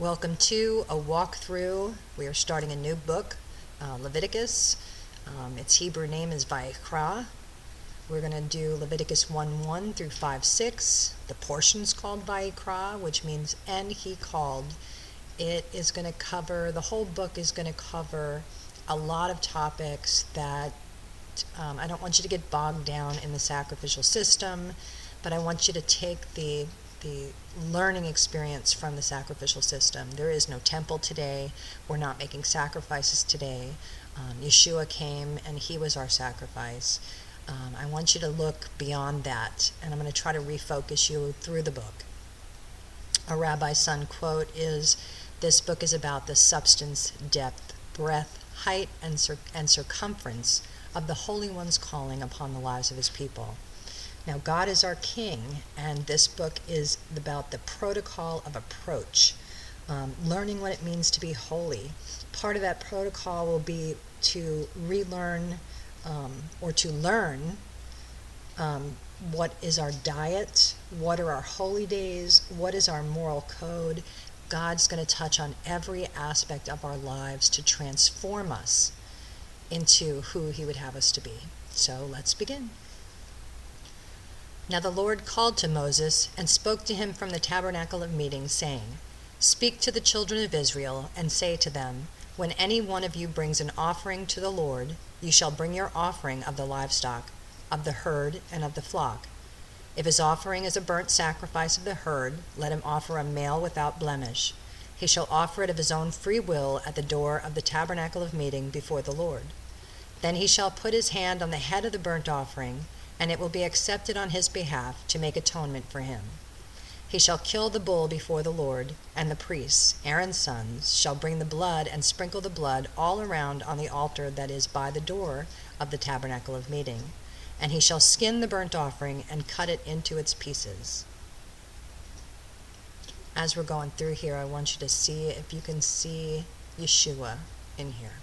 Welcome to a walkthrough. We are starting a new book, Leviticus. Its Hebrew name is Vayikra. We're going to do Leviticus 1:1 through 5:6. The portion's called Vayikra, which means "and he called." It is going to cover, the whole book is going to cover a lot of topics that I don't want you to get bogged down in the sacrificial system, but I want you to take the learning experience from the sacrificial system. There is no temple today. We're not making sacrifices today. Yeshua came and he was our sacrifice. I want you to look beyond that, and I'm going to try to refocus you through the book. A Rabbi Son quote is, "This book is about the substance, depth, breadth, height, and circumference of the Holy One's calling upon the lives of his people." Now, God is our King, and this book is about the protocol of approach, learning what it means to be holy. Part of that protocol will be to relearn or to learn what is our diet, what are our holy days, what is our moral code. God's going to touch on every aspect of our lives to transform us into who he would have us to be. So let's begin. Now the Lord called to Moses and spoke to him from the tabernacle of meeting, saying, "Speak to the children of Israel and say to them, when any one of you brings an offering to the Lord, you shall bring your offering of the livestock, of the herd, and of the flock. If his offering is a burnt sacrifice of the herd, let him offer a male without blemish. He shall offer it of his own free will at the door of the tabernacle of meeting before the Lord. Then he shall put his hand on the head of the burnt offering, and it will be accepted on his behalf to make atonement for him. He shall kill the bull before the Lord, and the priests, Aaron's sons, shall bring the blood and sprinkle the blood all around on the altar that is by the door of the tabernacle of meeting. And he shall skin the burnt offering and cut it into its pieces." As we're going through here, I want you to see if you can see Yeshua in here.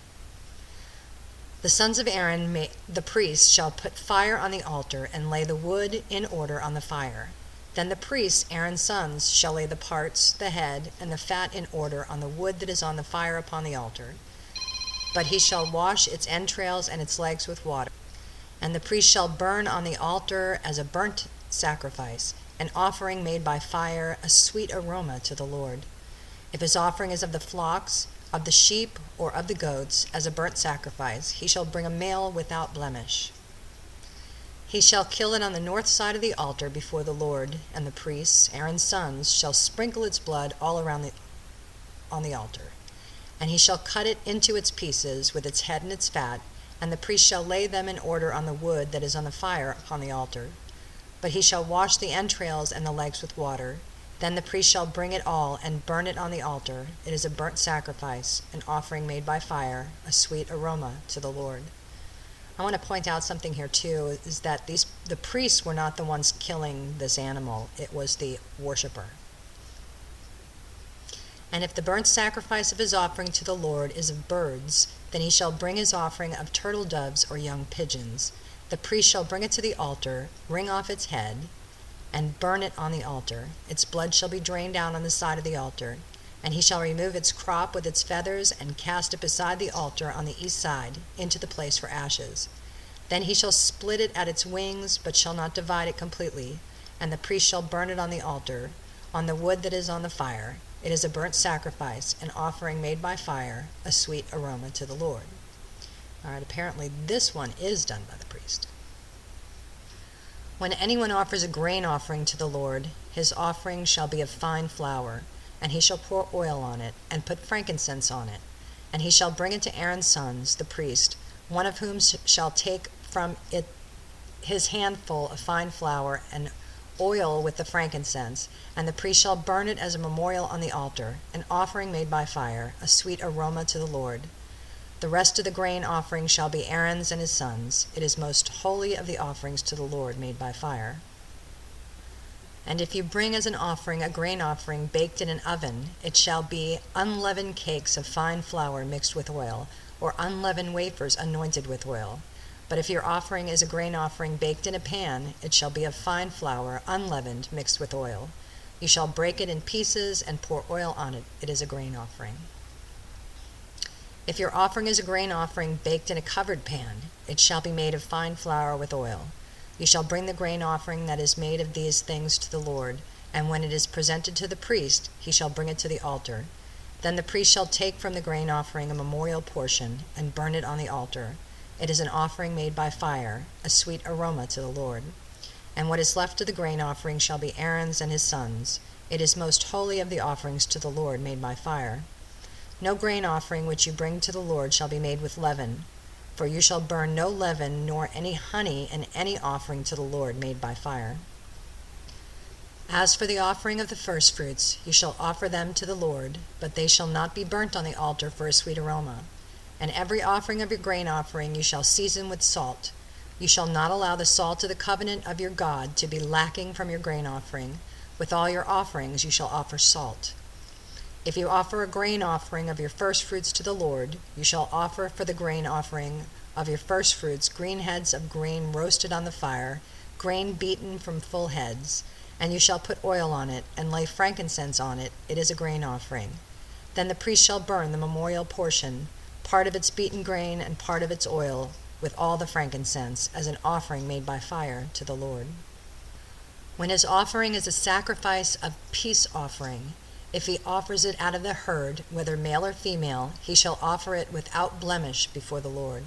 "The sons of Aaron, the priests, shall put fire on the altar and lay the wood in order on the fire. Then the priests, Aaron's sons, shall lay the parts, the head, and the fat in order on the wood that is on the fire upon the altar. But he shall wash its entrails and its legs with water. And the priest shall burn on the altar as a burnt sacrifice, an offering made by fire, a sweet aroma to the Lord. If his offering is of the flocks, of the sheep, or of the goats, as a burnt sacrifice, he shall bring a male without blemish. He shall kill it on the north side of the altar before the Lord, and the priests, Aaron's sons, shall sprinkle its blood all around on the altar. And he shall cut it into its pieces with its head and its fat, and the priest shall lay them in order on the wood that is on the fire upon the altar. But he shall wash the entrails and the legs with water. Then the priest shall bring it all and burn it on the altar. It is a burnt sacrifice, an offering made by fire, a sweet aroma to the Lord." I want to point out something here too, is that the priests were not the ones killing this animal. It was the worshiper. "And if the burnt sacrifice of his offering to the Lord is of birds, then he shall bring his offering of turtle doves or young pigeons. The priest shall bring it to the altar, wring off its head, and burn it on the altar. Its blood shall be drained out on the side of the altar. And he shall remove its crop with its feathers and cast it beside the altar on the east side into the place for ashes. Then he shall split it at its wings, but shall not divide it completely. And the priest shall burn it on the altar, on the wood that is on the fire. It is a burnt sacrifice, an offering made by fire, a sweet aroma to the Lord." All right, apparently this one is done by the priest. "When anyone offers a grain offering to the Lord, his offering shall be of fine flour, and he shall pour oil on it, and put frankincense on it. And he shall bring it to Aaron's sons, the priest, one of whom shall take from it his handful of fine flour and oil with the frankincense, and the priest shall burn it as a memorial on the altar, an offering made by fire, a sweet aroma to the Lord. The rest of the grain offering shall be Aaron's and his sons. It is most holy of the offerings to the Lord made by fire. And if you bring as an offering a grain offering baked in an oven, it shall be unleavened cakes of fine flour mixed with oil, or unleavened wafers anointed with oil. But if your offering is a grain offering baked in a pan, it shall be of fine flour, unleavened, mixed with oil. You shall break it in pieces and pour oil on it. It is a grain offering. If your offering is a grain offering baked in a covered pan, it shall be made of fine flour with oil. You shall bring the grain offering that is made of these things to the Lord, and when it is presented to the priest, he shall bring it to the altar. Then the priest shall take from the grain offering a memorial portion and burn it on the altar. It is an offering made by fire, a sweet aroma to the Lord. And what is left of the grain offering shall be Aaron's and his sons. It is most holy of the offerings to the Lord made by fire. No grain offering which you bring to the Lord shall be made with leaven, for you shall burn no leaven nor any honey in any offering to the Lord made by fire. As for the offering of the firstfruits, you shall offer them to the Lord, but they shall not be burnt on the altar for a sweet aroma. And every offering of your grain offering you shall season with salt. You shall not allow the salt of the covenant of your God to be lacking from your grain offering. With all your offerings you shall offer salt. If you offer a grain offering of your firstfruits to the Lord, you shall offer for the grain offering of your firstfruits green heads of grain roasted on the fire, grain beaten from full heads, and you shall put oil on it, and lay frankincense on it. It is a grain offering. Then the priest shall burn the memorial portion, part of its beaten grain and part of its oil, with all the frankincense, as an offering made by fire to the Lord. When his offering is a sacrifice of peace offering, if he offers it out of the herd, whether male or female, he shall offer it without blemish before the Lord.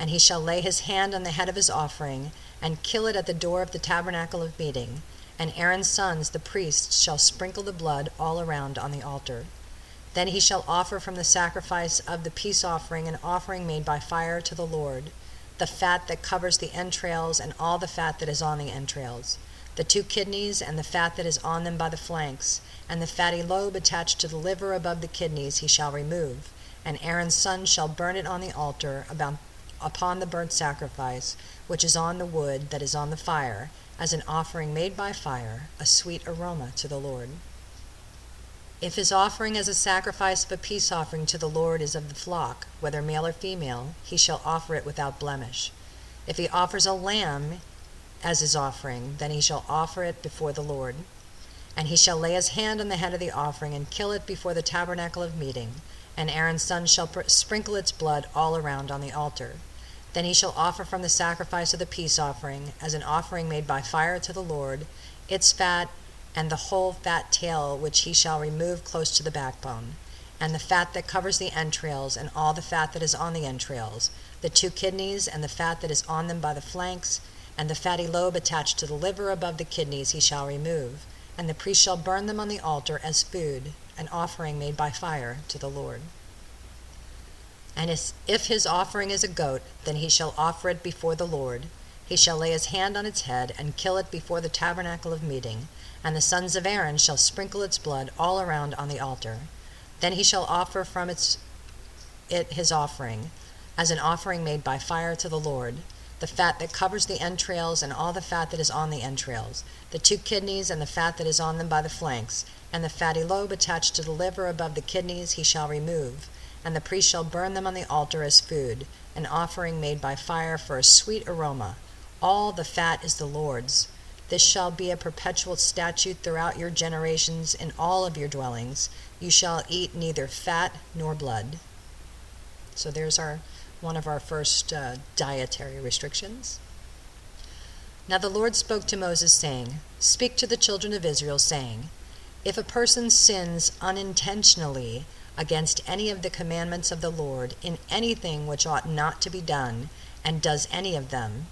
And he shall lay his hand on the head of his offering, and kill it at the door of the tabernacle of meeting. And Aaron's sons, the priests, shall sprinkle the blood all around on the altar. Then he shall offer from the sacrifice of the peace offering an offering made by fire to the Lord, the fat that covers the entrails and all the fat that is on the entrails, the 2 kidneys and the fat that is on them by the flanks, and the fatty lobe attached to the liver above the kidneys he shall remove. And Aaron's son shall burn it on the altar upon the burnt sacrifice, which is on the wood that is on the fire, as an offering made by fire, a sweet aroma to the Lord. If his offering as a sacrifice of a peace offering to the Lord is of the flock, whether male or female, he shall offer it without blemish. If he offers a lamb as his offering, then he shall offer it before the Lord. And he shall lay his hand on the head of the offering and kill it before the tabernacle of meeting, and Aaron's son shall sprinkle its blood all around on the altar. Then he shall offer from the sacrifice of the peace offering, as an offering made by fire to the Lord, its fat, and the whole fat tail which he shall remove close to the backbone, and the fat that covers the entrails, and all the fat that is on the entrails, the 2 kidneys, and the fat that is on them by the flanks, and the fatty lobe attached to the liver above the kidneys he shall remove, and the priest shall burn them on the altar as food, an offering made by fire to the Lord. And if his offering is a goat, then he shall offer it before the Lord. He shall lay his hand on its head and kill it before the tabernacle of meeting, and the sons of Aaron shall sprinkle its blood all around on the altar. Then he shall offer from it his offering, as an offering made by fire to the Lord, the fat that covers the entrails and all the fat that is on the entrails, the 2 kidneys and the fat that is on them by the flanks, and the fatty lobe attached to the liver above the kidneys he shall remove, and the priest shall burn them on the altar as food, an offering made by fire for a sweet aroma. All the fat is the Lord's. This shall be a perpetual statute throughout your generations in all of your dwellings. You shall eat neither fat nor blood. So there's one of our first dietary restrictions. Now the Lord spoke to Moses, saying, Speak to the children of Israel, saying, If a person sins unintentionally against any of the commandments of the Lord in anything which ought not to be done, and does any of them,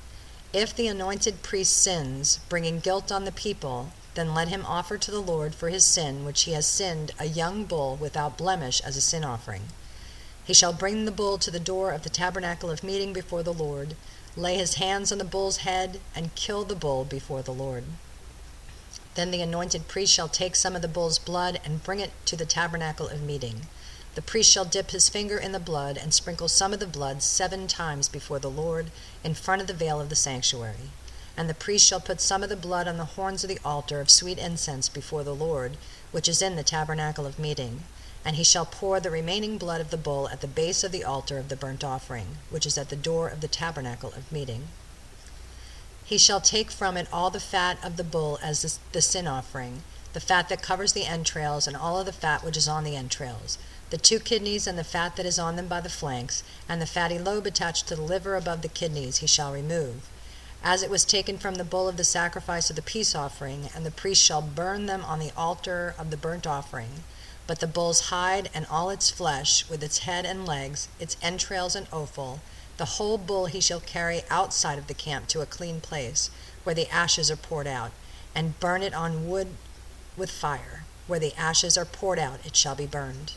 if the anointed priest sins, bringing guilt on the people, then let him offer to the Lord for his sin which he has sinned a young bull without blemish as a sin offering. He shall bring the bull to the door of the tabernacle of meeting before the Lord, lay his hands on the bull's head, and kill the bull before the Lord. Then the anointed priest shall take some of the bull's blood and bring it to the tabernacle of meeting. The priest shall dip his finger in the blood and sprinkle some of the blood 7 times before the Lord in front of the veil of the sanctuary. And the priest shall put some of the blood on the horns of the altar of sweet incense before the Lord, which is in the tabernacle of meeting. And he shall pour the remaining blood of the bull at the base of the altar of the burnt offering, which is at the door of the tabernacle of meeting. He shall take from it all the fat of the bull as the sin offering, the fat that covers the entrails, and all of the fat which is on the entrails, the 2 kidneys and the fat that is on them by the flanks, and the fatty lobe attached to the liver above the kidneys he shall remove, as it was taken from the bull of the sacrifice of the peace offering, and the priest shall burn them on the altar of the burnt offering. But the bull's hide and all its flesh, with its head and legs, its entrails and offal, the whole bull he shall carry outside of the camp to a clean place, where the ashes are poured out, and burn it on wood with fire. Where the ashes are poured out, it shall be burned.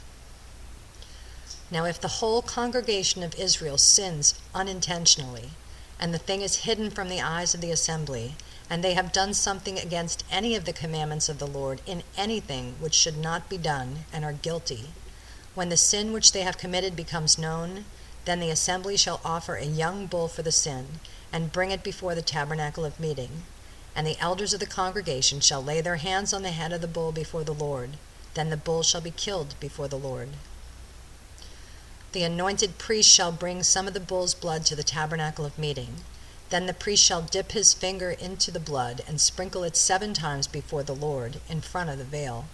Now if the whole congregation of Israel sins unintentionally, and the thing is hidden from the eyes of the assembly, and they have done something against any of the commandments of the Lord in anything which should not be done, and are guilty, when the sin which they have committed becomes known, then the assembly shall offer a young bull for the sin, and bring it before the tabernacle of meeting. And the elders of the congregation shall lay their hands on the head of the bull before the Lord. Then the bull shall be killed before the Lord. The anointed priest shall bring some of the bull's blood to the tabernacle of meeting. Then the priest shall dip his finger into the blood, and sprinkle it 7 times before the Lord, in front of the veil.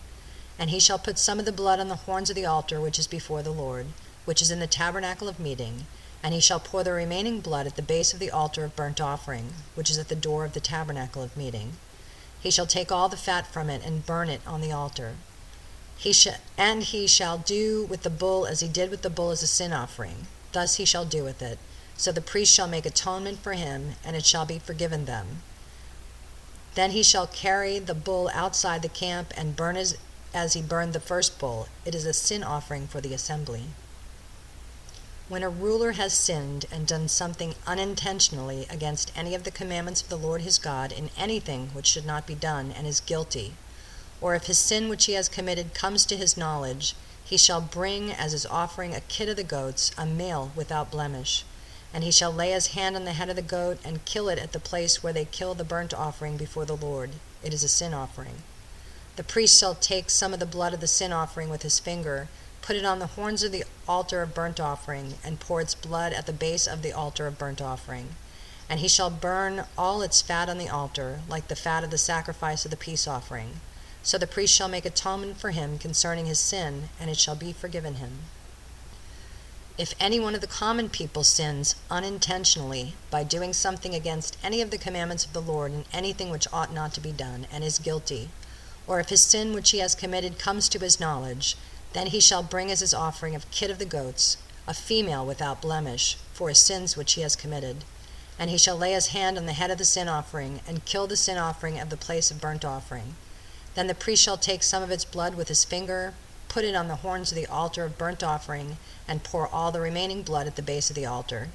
And he shall put some of the blood on the horns of the altar which is before the Lord, which is in the tabernacle of meeting, and he shall pour the remaining blood at the base of the altar of burnt offering, which is at the door of the tabernacle of meeting. He shall take all the fat from it, and burn it on the altar. He shall do with the bull as he did with the bull as a sin offering. Thus he shall do with it. So the priest shall make atonement for him, and it shall be forgiven them. Then he shall carry the bull outside the camp, and burn as he burned the first bull. It is a sin offering for the assembly. When a ruler has sinned and done something unintentionally against any of the commandments of the Lord his God in anything which should not be done, and is guilty, or if his sin which he has committed comes to his knowledge, he shall bring as his offering a kid of the goats, a male without blemish. And he shall lay his hand on the head of the goat, and kill it at the place where they kill the burnt offering before the Lord. It is a sin offering. The priest shall take some of the blood of the sin offering with his finger, put it on the horns of the altar of burnt offering, and pour its blood at the base of the altar of burnt offering. And he shall burn all its fat on the altar, like the fat of the sacrifice of the peace offering. So the priest shall make atonement for him concerning his sin, and it shall be forgiven him. If any one of the common people sins unintentionally by doing something against any of the commandments of the Lord in anything which ought not to be done, and is guilty, or if his sin which he has committed comes to his knowledge, then he shall bring as his offering a kid of the goats, a female without blemish, for his sins which he has committed. And he shall lay his hand on the head of the sin offering, and kill the sin offering of the place of burnt offering. Then the priest shall take some of its blood with his finger, put it on the horns of the altar of burnt offering, and pour all the remaining blood at the base of the altar.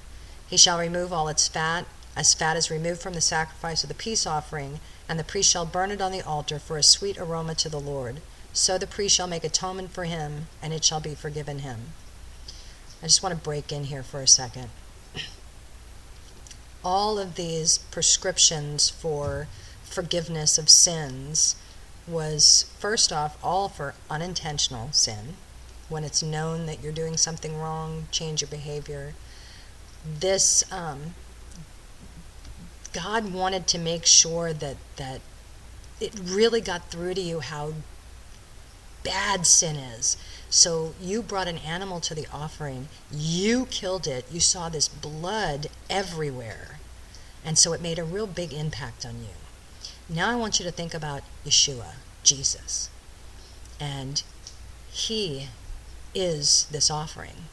He shall remove all its fat, as fat is removed from the sacrifice of the peace offering, and the priest shall burn it on the altar for a sweet aroma to the Lord. So the priest shall make atonement for him, and it shall be forgiven him. I just want to break in here for a second. All of these prescriptions for forgiveness of sins was, first off, all for unintentional sin. When it's known that you're doing something wrong, change your behavior. This, God wanted to make sure that it really got through to you how bad sin is. So you brought an animal to the offering, you killed it, you saw this blood everywhere, and so it made a real big impact on you. Now I want you to think about Yeshua, Jesus, and he is this offering.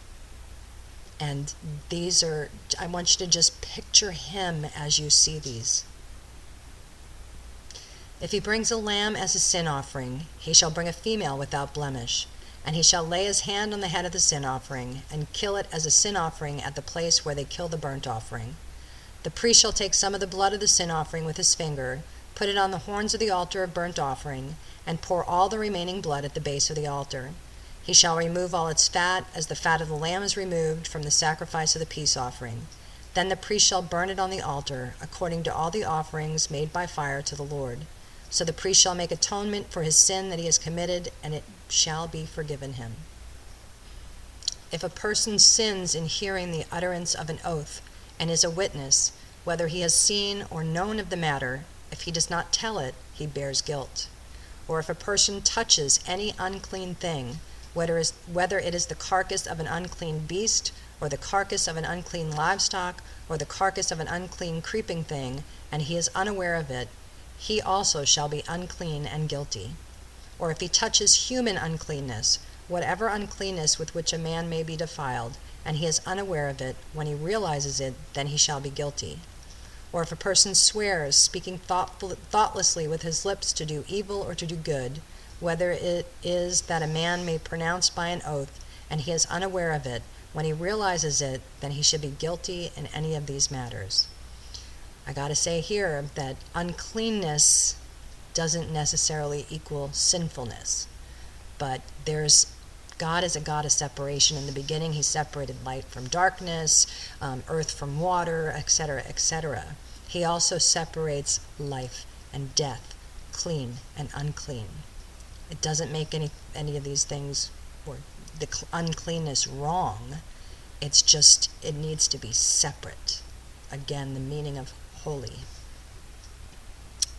And these are, I want you to just picture him as you see these. If he brings a lamb as a sin offering, he shall bring a female without blemish, and he shall lay his hand on the head of the sin offering, and kill it as a sin offering at the place where they kill the burnt offering. The priest shall take some of the blood of the sin offering with his finger, put it on the horns of the altar of burnt offering, and pour all the remaining blood at the base of the altar. He shall remove all its fat, as the fat of the lamb is removed from the sacrifice of the peace offering. Then the priest shall burn it on the altar, according to all the offerings made by fire to the Lord. So the priest shall make atonement for his sin that he has committed, and it shall be forgiven him. If a person sins in hearing the utterance of an oath, and is a witness, whether he has seen or known of the matter, if he does not tell it, he bears guilt. or if a person touches any unclean thing, whether it is the carcass of an unclean beast, or the carcass of an unclean livestock, or the carcass of an unclean creeping thing, and he is unaware of it, he also shall be unclean and guilty. Or if he touches human uncleanness, whatever uncleanness with which a man may be defiled, and he is unaware of it, when he realizes it, then he shall be guilty. Or if a person swears, speaking thoughtlessly with his lips to do evil or to do good, whether it is that a man may pronounce by an oath, and he is unaware of it, when he realizes it, then he should be guilty in any of these matters. I gotta say here that uncleanness doesn't necessarily equal sinfulness, but God is a God of separation. In the beginning, he separated light from darkness, earth from water, etc., etc. He also separates life and death, clean and unclean. It doesn't make any of these things, or the uncleanness, wrong. It's just, it needs to be separate. Again, the meaning of holy.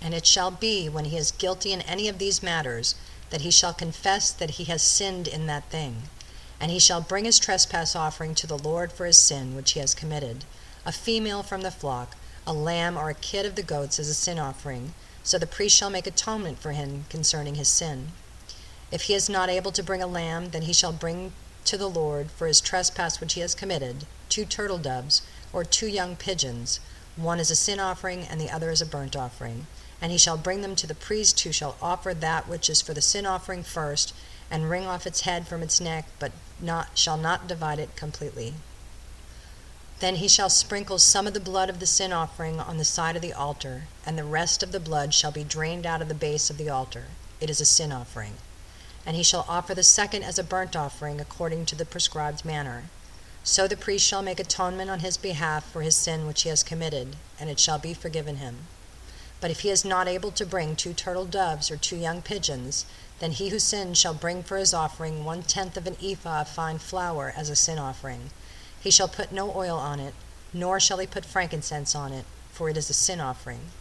And it shall be, when he is guilty in any of these matters, that he shall confess that he has sinned in that thing. And he shall bring his trespass offering to the Lord for his sin which he has committed, a female from the flock, a lamb or a kid of the goats as a sin offering, so the priest shall make atonement for him concerning his sin. If he is not able to bring a lamb, then he shall bring to the Lord for his trespass which he has committed 2 turtle doves, or 2 young pigeons, one as a sin offering and the other as a burnt offering. And he shall bring them to the priest, who shall offer that which is for the sin offering first, and wring off its head from its neck, but shall not divide it completely. Then he shall sprinkle some of the blood of the sin offering on the side of the altar, and the rest of the blood shall be drained out of the base of the altar. It is a sin offering. And he shall offer the second as a burnt offering according to the prescribed manner. So the priest shall make atonement on his behalf for his sin which he has committed, and it shall be forgiven him. But if he is not able to bring 2 turtle doves or 2 young pigeons, then he who sinned shall bring for his offering 1/10 of an ephah of fine flour as a sin offering. He shall put no oil on it, nor shall he put frankincense on it, for it is a sin offering.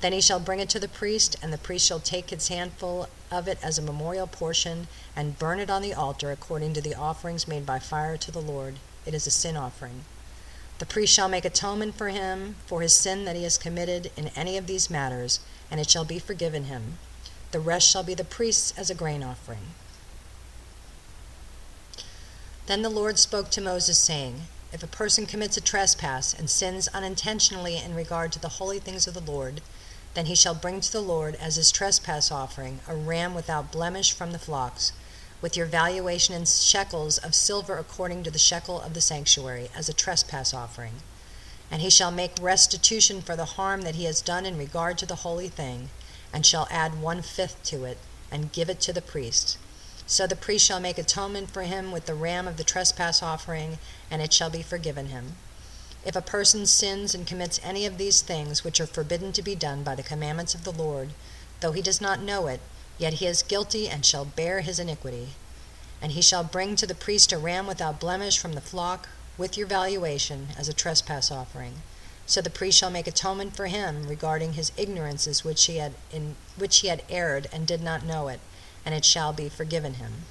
Then he shall bring it to the priest, and the priest shall take his handful of it as a memorial portion, and burn it on the altar according to the offerings made by fire to the Lord. It is a sin offering. The priest shall make atonement for him for his sin that he has committed in any of these matters, and it shall be forgiven him. The rest shall be the priest's as a grain offering. Then the Lord spoke to Moses, saying, If a person commits a trespass and sins unintentionally in regard to the holy things of the Lord, then he shall bring to the Lord as his trespass offering a ram without blemish from the flocks, with your valuation in shekels of silver according to the shekel of the sanctuary, as a trespass offering. And he shall make restitution for the harm that he has done in regard to the holy thing, and shall add 1/5 to it, and give it to the priest. So the priest shall make atonement for him with the ram of the trespass offering, and it shall be forgiven him. If a person sins and commits any of these things which are forbidden to be done by the commandments of the Lord, though he does not know it, yet he is guilty and shall bear his iniquity. And he shall bring to the priest a ram without blemish from the flock, with your valuation, as a trespass offering. So the priest shall make atonement for him regarding his ignorances in which he had erred and did not know it, and it shall be forgiven him.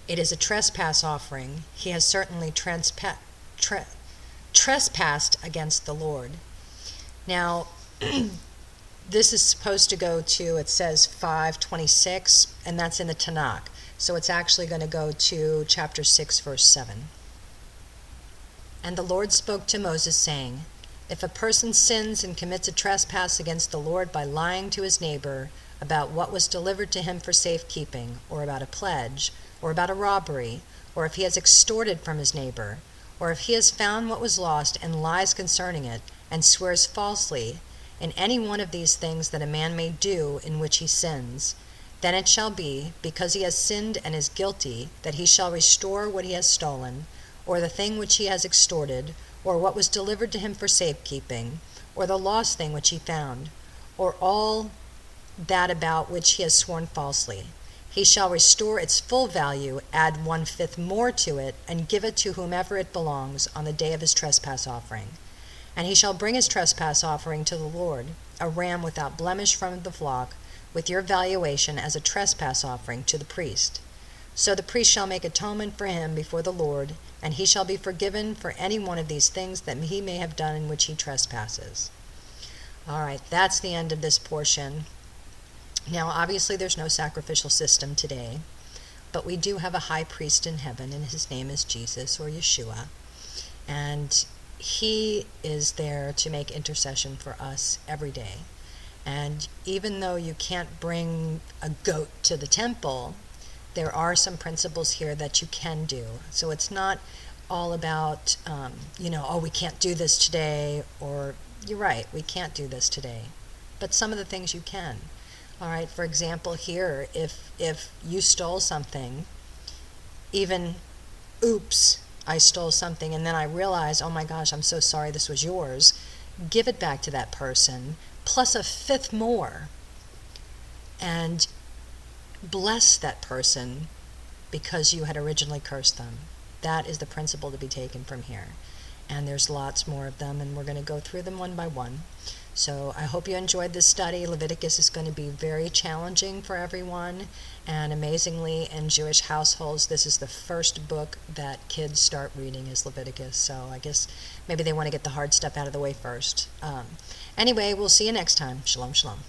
It is a trespass offering. He has certainly trespassed against the Lord. Now, this is supposed to go to, it says 5:26, and that's in the Tanakh. So it's actually going to go to chapter 6, verse 7. And the Lord spoke to Moses, saying, If a person sins and commits a trespass against the Lord by lying to his neighbor about what was delivered to him for safekeeping, or about a pledge, or about a robbery, or if he has extorted from his neighbor, or if he has found what was lost and lies concerning it, and swears falsely, in any one of these things that a man may do in which he sins, then it shall be, because he has sinned and is guilty, that he shall restore what he has stolen, or the thing which he has extorted, or what was delivered to him for safekeeping, or the lost thing which he found, or all that about which he has sworn falsely. He shall restore its full value, add 1/5 more to it, and give it to whomever it belongs on the day of his trespass offering. And he shall bring his trespass offering to the Lord, a ram without blemish from the flock, with your valuation as a trespass offering to the priest. So the priest shall make atonement for him before the Lord, and he shall be forgiven for any one of these things that he may have done in which he trespasses. All right, that's the end of this portion. Now, obviously, there's no sacrificial system today, but we do have a high priest in heaven, and his name is Jesus, or Yeshua. And he is there to make intercession for us every day. And even though you can't bring a goat to the temple, there are some principles here that you can do. So it's not all about, oh, we can't do this today, or you're right, we can't do this today. But some of the things you can. All right, for example, here, if you stole something, even, oops, I stole something, and then I realize, oh my gosh, I'm so sorry, this was yours, give it back to that person, plus a fifth more, and bless that person because you had originally cursed them. That is the principle to be taken from here. And there's lots more of them, and we're going to go through them one by one. So I hope you enjoyed this study. Leviticus is going to be very challenging for everyone, and amazingly, in Jewish households, this is the first book that kids start reading is Leviticus. So I guess maybe they want to get the hard stuff out of the way first. Anyway, we'll see you next time. Shalom, shalom.